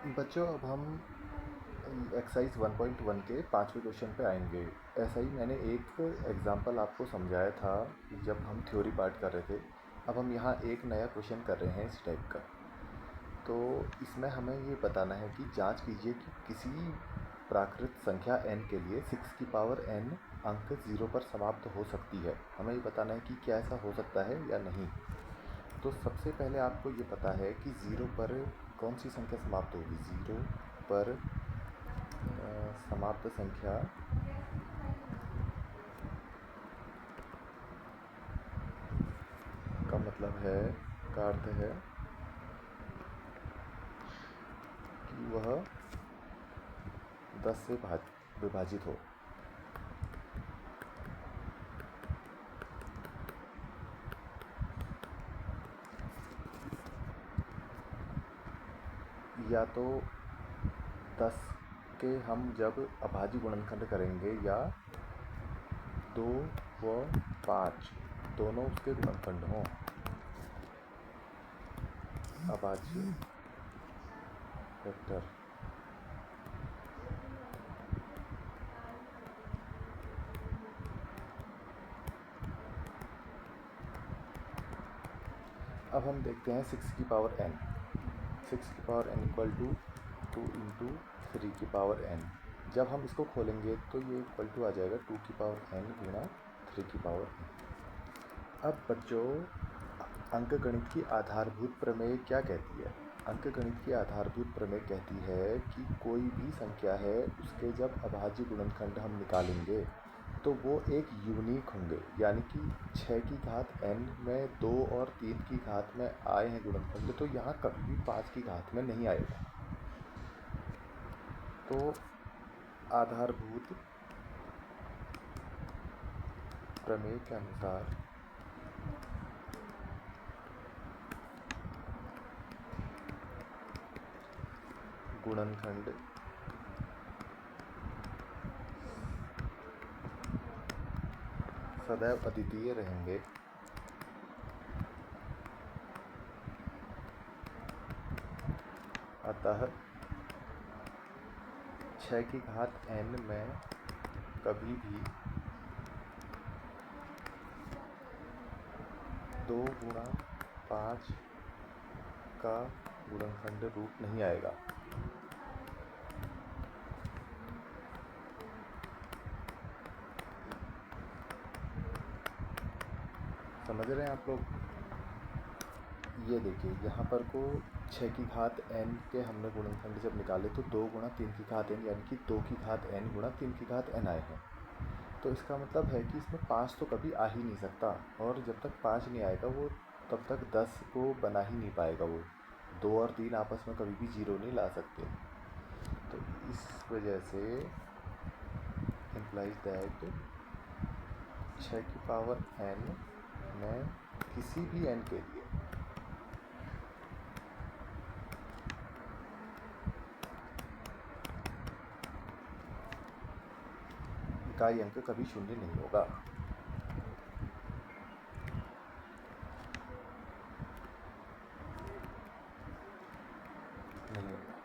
बच्चों, अब हम एक्सरसाइज 1.1 के 5वें क्वेश्चन पे आएंगे। ऐसा ही मैंने एक एग्जांपल आपको समझाया था जब हम थ्योरी पार्ट कर रहे थे। अब हम यहाँ एक नया क्वेश्चन कर रहे हैं इस टाइप का। तो इसमें हमें ये बताना है कि जांच कीजिए कि किसी प्राकृत संख्या n के लिए 6 की पावर n अंक 0 पर समाप्त हो सकती है। हमें ये बताना है कि क्या ऐसा हो सकता है या नहीं। तो सबसे पहले आपको ये पता है कि 0 पर कौन सी संख्या समाप्त होगी। 0 पर समाप्त संख्या का मतलब है, का अर्थ है कि वह 10 से विभाजित हो। या तो 10 के हम जब अभाज्य गुणनखंड करेंगे या 2 व 5 दोनों उसके गुणनखंड हों। अभाज्य वेक्टर अब हम देखते हैं 6 की पावर n। 6 की power n equal to 2 into 3 की पावर n। जब हम इसको खोलेंगे तो ये इक्वल टू आ जाएगा 2 की पावर n गुणा 3 की पावर n। अब बच्चों, अंकगणित की आधारभूत प्रमेय क्या कहती है? अंकगणित की आधारभूत प्रमेय कहती है कि कोई भी संख्या है उसके जब अभाज्य गुणनखंड हम निकालेंगे तो वो एक यूनिक होंगे। यानी कि 6 की घात n में 2 और 3 की घात में आए हैं गुणनखंड, तो यहाँ कभी भी 5 की घात में नहीं आएगा। तो आधारभूत प्रमेय के अनुसार गुणनखंड सदैव अद्वितीय रहेंगे। अतः 6 की घात n में कभी भी 2 गुणा 5 का गुणनखंड रूप नहीं आएगा। समझ रहे हैं आप लोग? ये देखिए, यहाँ पर को 6 की घात n के हमने गुणनखंड जब निकाले तो 2 गुणा 3 की घात n यानी कि 2 की घात n गुणा 3 की घात n आए हैं। तो इसका मतलब है कि इसमें 5 तो कभी आ ही नहीं सकता, और जब तक 5 नहीं आएगा वो तब तक 10 को बना ही नहीं पाएगा। वो 2 और 3 आपस में कभी भी 0 नहीं ला सकते। तो इस वजह से इम्प्लाइज दैट 6 की पावर n में किसी भी n के लिए इकाई अंक कभी शून्य नहीं होगा। नहीं होगा।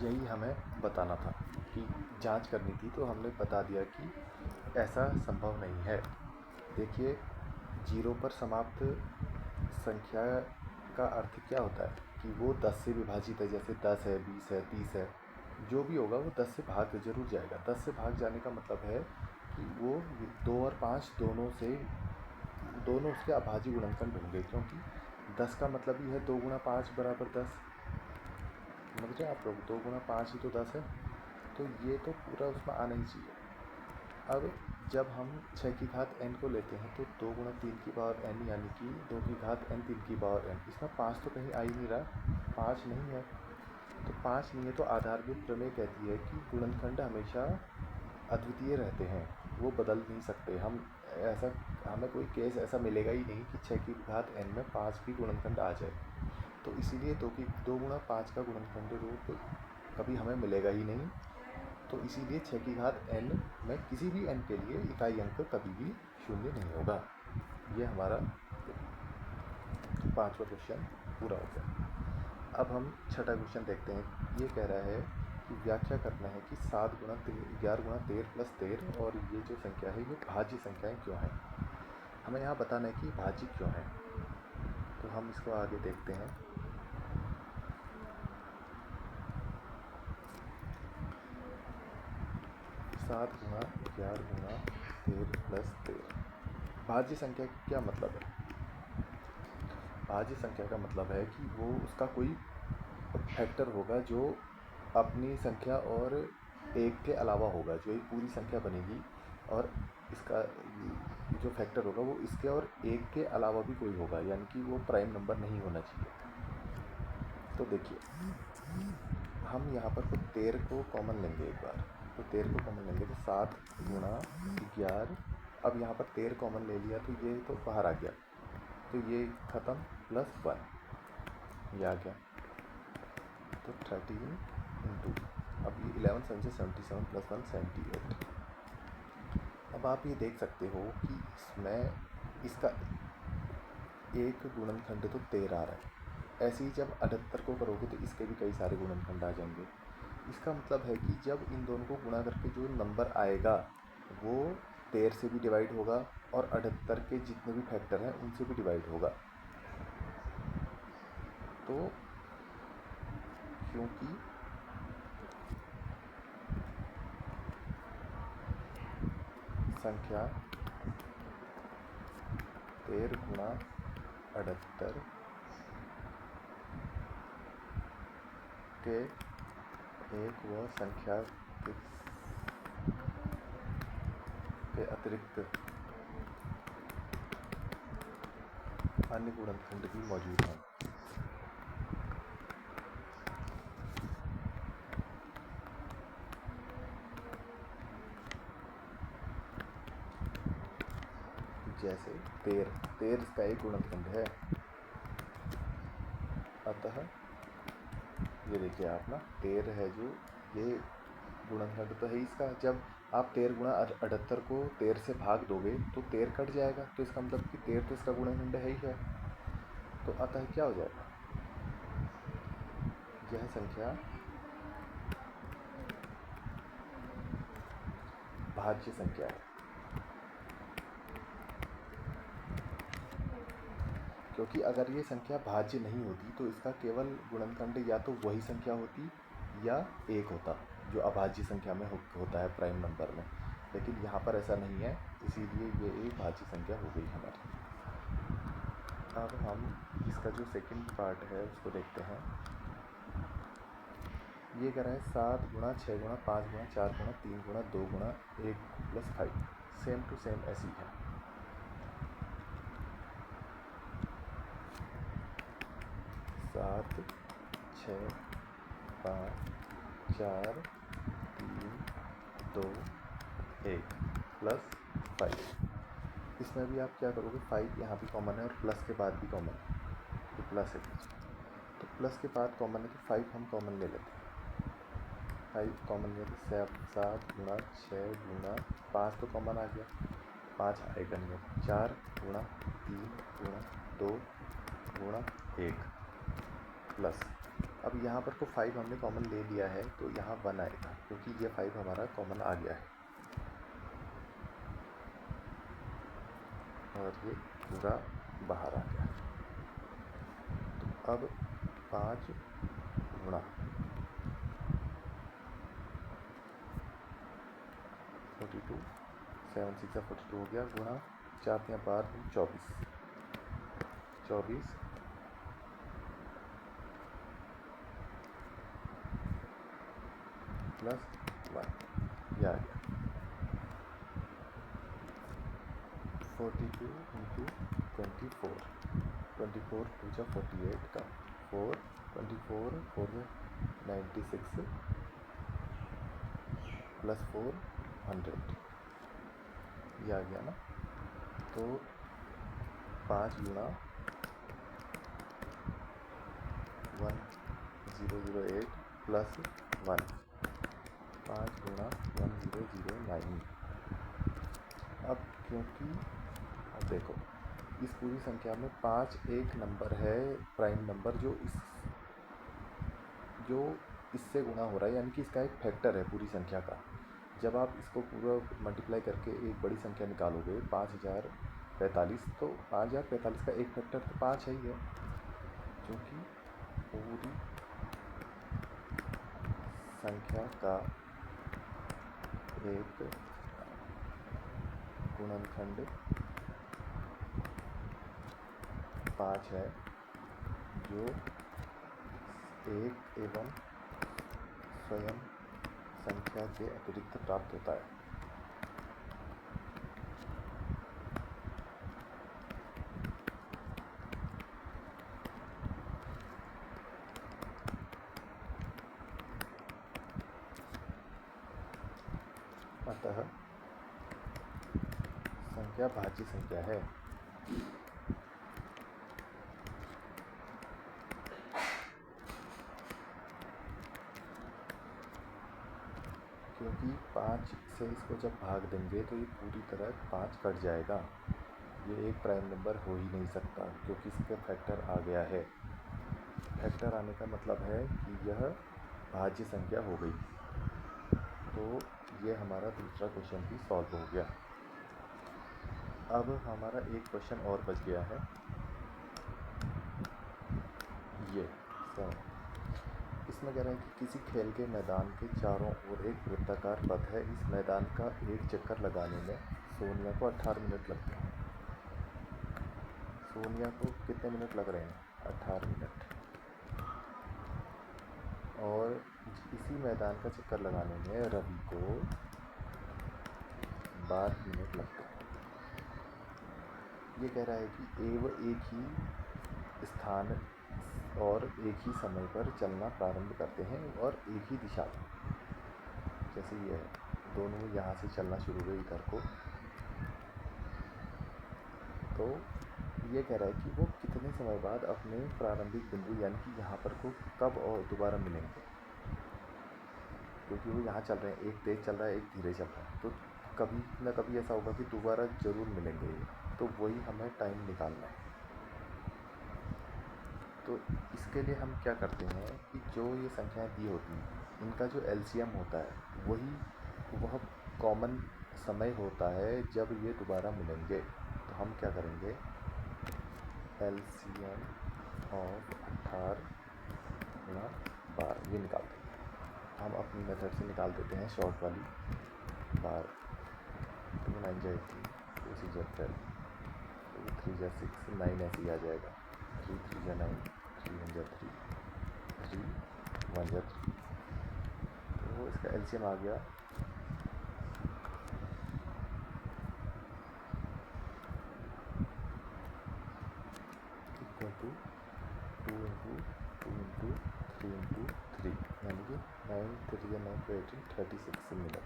यही हमें बताना था कि जांच करनी थी, तो हमने बता दिया कि ऐसा संभव नहीं है। देखिए, 0 पर समाप्त संख्या का अर्थ क्या होता है कि वो 10 से विभाजित है। जैसे 10 है, 20 है, 30 है, जो भी होगा वो 10 से भाग जरूर जाएगा। 10 से भाग जाने का मतलब है कि वो 2 और 5 दोनों उसके अभाज्य गुणनखंड होंगे, क्योंकि 10 का मतलब ही है 2 गुणा 5 बराबर 10। समझ रहे हैं आप लोग? 2 गुणा 5 ही तो 10 है। तो ये तो पूरा उसमें आना ही चाहिए। अब जब हम 6 की घात n को लेते हैं तो 2 गुणा 3 की पावर n यानी कि 2 की घात n 3 की पावर n। इसमें 5 तो कहीं आ ही नहीं रहा, 5 नहीं है। तो 5 नहीं है तो आधारभूत प्रमेय कहती है कि गुणनखंड हमेशा अद्वितीय रहते हैं, वो बदल नहीं सकते। हमें कोई केस ऐसा मिलेगा ही नहीं कि 6 की घात n में 5 भी गुणनखंड आ जाए। तो इसीलिए 2 गुणा 5 का गुणनखंड रूप कभी हमें मिलेगा ही नहीं। तो इसीलिए 6 की घात n में किसी भी n के लिए इकाई अंक कभी भी शून्य नहीं होगा। ये हमारा 5वां क्वेश्चन पूरा हो गया। अब हम छठा क्वेश्चन देखते हैं। ये कह रहा है कि व्याख्या करना है कि 7 गुणा 11 गुणा 13 प्लस 13 और ये जो संख्या है ये भाज्य संख्याएं क्यों हैं। हमें यहाँ बताना है कि भाज्य क्यों है। तो हम इसको आगे देखते हैं। सात गुणा 11 गुणा 13 प्लस 13 भाज्य संख्या का क्या मतलब है। भाज्य संख्या का मतलब है कि वो उसका कोई फैक्टर होगा जो अपनी संख्या और एक के अलावा होगा, जो एक पूरी संख्या बनेगी और इसका जो फैक्टर होगा वो इसके और एक के अलावा भी कोई होगा, यानी कि वो प्राइम नंबर नहीं होना चाहिए। तो देखिए हम यहाँ पर तो 13 को कॉमन लेंगे एक बार। तो 13 को कॉमन लेंगे तो 7 गुणा 11। अब यहाँ पर 13 कॉमन ले लिया तो ये तो बाहर आ गया, तो ये ख़त्म प्लस 1 ये आ गया। तो 13 इंटू, अब ये 11 7 से 77 प्लस 1 78। अब आप ये देख सकते हो कि इसमें इसका एक गुणनखंड तो 13 आ रहा है। ऐसे ही जब 78 को करोगे तो इसके भी कई सारे गुणनखंड आ जाएंगे। इसका मतलब है कि जब इन दोनों को गुणा करके जो नंबर आएगा वो 13 से भी डिवाइड होगा और 78 के जितने भी फैक्टर हैं उनसे भी डिवाइड होगा। तो क्योंकि संख्या 13 गुणा 78 के एक व संख्या के अतिरिक्त अन्य गुणनखंड भी मौजूद हैं। जैसे 13 का एक गुणनखंड है, अतः ये देखिए आप ना 13 है जो ये गुणनखंड तो है इसका। जब आप 13 गुणा 78 को 13 से भाग दोगे तो 13 कट जाएगा, तो इसका मतलब कि 13 तो इसका गुणनखंड है ही है। तो अतः क्या हो जाएगा, यह संख्या भाज्य संख्या है। क्योंकि अगर ये संख्या भाज्य नहीं होती तो इसका केवल गुणनखंड या तो वही संख्या होती या एक होता, जो अभाज्य संख्या में होता है प्राइम नंबर में। लेकिन यहाँ पर ऐसा नहीं है, इसीलिए ये एक भाज्य संख्या हो गई हमारी। अब हम इसका जो सेकंड पार्ट है उसको देखते हैं। ये कह रहा है 7 गुणा 6 गुणा 5 गुणा 4 गुणा 3 गुणा 2 गुणा 1 प्लस 5। सेम टू सेम ऐसी है। 7 6 5 4 3 2 1 प्लस 5। इसमें भी आप क्या करोगे, 5 यहाँ भी कॉमन है और प्लस के बाद भी कॉमन है, तो प्लस है। तो प्लस के बाद कॉमन है तो 5 हम कॉमन ले लेते हैं। 5 कॉमन ले लेते, 7 गुणा 6 गुणा 5 तो कॉमन आ गया, 5 आएगा नहीं। 4 गुणा 3 गुणा 2 गुणा 1 प्लस, अब यहाँ पर तो 5 हमने कॉमन ले लिया है तो यहाँ 1 आएगा, क्योंकि ये 5 हमारा कॉमन आ गया है और ये पूरा बाहर आ गया। तो अब 5 गुणा 42, 7 6 42 हो गया, गुणा 4 या 12 24 प्लस 1 ये आ गया। 42 इंटू 24, 24 टू जा 48 का 4, 24 4 में 96 प्लस 4 100 ये आ गया ना। तो 5 गुणा 1008 प्लस 1, 5 गुणा 1009। अब क्योंकि अब देखो इस पूरी संख्या में 5 एक नंबर है, प्राइम नंबर, जो इससे गुणा हो रहा है, यानी कि इसका एक फैक्टर है पूरी संख्या का। जब आप इसको पूरा मल्टीप्लाई करके एक बड़ी संख्या निकालोगे 5045, तो 5045 का एक फैक्टर तो 5 है ही है, क्योंकि पूरी संख्या का एक गुणनखंड 5 है, जो एक एवं स्वयं संख्या के अतिरिक्त प्राप्त होता है। अतः संख्या भाज्य संख्या है। क्योंकि 5 से इसको जब भाग देंगे तो ये पूरी तरह 5 कट जाएगा। ये एक प्राइम नंबर हो ही नहीं सकता, क्योंकि इसका फैक्टर आ गया है। फैक्टर आने का मतलब है कि यह भाज्य संख्या हो गई। तो ये हमारा दूसरा क्वेश्चन भी सॉल्व हो गया। अब हमारा एक क्वेश्चन और बच गया है, ये इसमें कह रहा है कि किसी खेल के मैदान के चारों ओर एक वृत्ताकार पथ है। इस मैदान का एक चक्कर लगाने में सोनिया को 18 मिनट लगते हैं। सोनिया को कितने मिनट लग रहे हैं? 18 मिनट। और इसी मैदान का चक्कर लगाने में रवि को 12 मिनट लगते हैं। ये कह रहा है कि एक ही स्थान और एक ही समय पर चलना प्रारंभ करते हैं और एक ही दिशा में। जैसे ये दोनों यहाँ से चलना शुरू हुए इधर को, तो ये कह रहा है कि वो कितने समय बाद अपने प्रारंभिक बिंदु यानी कि यहाँ पर को कब और दोबारा मिलेंगे। क्योंकि वो यहाँ चल रहे हैं, एक तेज़ चल रहा है, एक धीरे चल रहा है, तो कभी ना कभी ऐसा होगा कि दोबारा ज़रूर मिलेंगे। तो वही हमें टाइम निकालना है। तो इसके लिए हम क्या करते हैं कि जो ये संख्याएं दी होती हैं, इनका जो एलसीएम होता है वह कॉमन समय होता है जब ये दोबारा मिलेंगे। तो हम क्या करेंगे, एलसीएम ऑफ 18 गुणा 12 ये निकाल देंगे। हम अपनी मेथड से निकाल देते हैं, शॉर्ट वाली। 12 2 9 जा 18, 2 6 जा 12, 2 3 जा 6, 9 ऐसे ही आ जाएगा। 3 3 जा 9, 3 1 जा 3, 3 1 जा 3। तो इसका एलसीएम आ गया 2 इंटू 2 इंटू 3 इंटू 3, यानी कि 9 3 9 18 36 मिनट।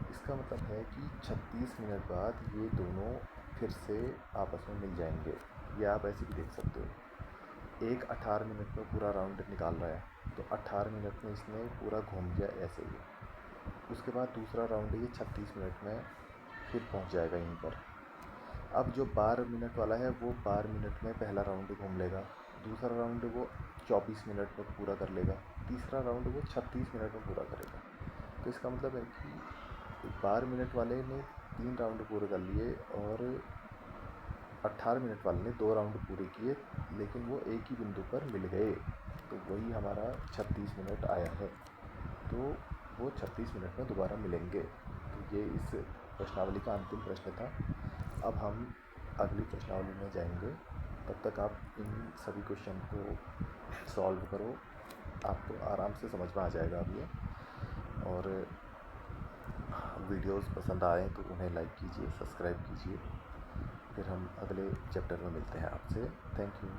इसका मतलब है कि 36 मिनट बाद ये दोनों फिर से आपस में मिल जाएंगे। ये आप ऐसे भी देख सकते हो, एक 18 मिनट में पूरा राउंड निकाल रहा है, तो 18 मिनट में इसने पूरा घूम गया ऐसे ही। उसके बाद दूसरा राउंड ये 36 मिनट में फिर पहुंच जाएगा यहीं पर। अब जो 12 मिनट वाला है वो 12 मिनट में पहला राउंड घूम लेगा, दूसरा राउंड वो 24 मिनट में पूरा कर लेगा, तीसरा राउंड वो 36 मिनट में पूरा करेगा। तो इसका मतलब है कि 12 मिनट वाले ने 3 राउंड पूरे कर लिए और 18 मिनट वाले ने 2 राउंड पूरे किए, लेकिन वो एक ही बिंदु पर मिल गए। तो वही हमारा 36 मिनट आया है। तो वो 36 मिनट में दोबारा मिलेंगे। तो ये इस प्रश्नावली का अंतिम प्रश्न था। अब हम अगली प्रश्नावली में जाएंगे। तब तक आप इन सभी क्वेश्चन को सॉल्व करो, आपको आराम से समझ में आ जाएगा अब ये। और वीडियोस पसंद आए तो उन्हें लाइक कीजिए, सब्सक्राइब कीजिए। फिर हम अगले चैप्टर में मिलते हैं आपसे। Thank you.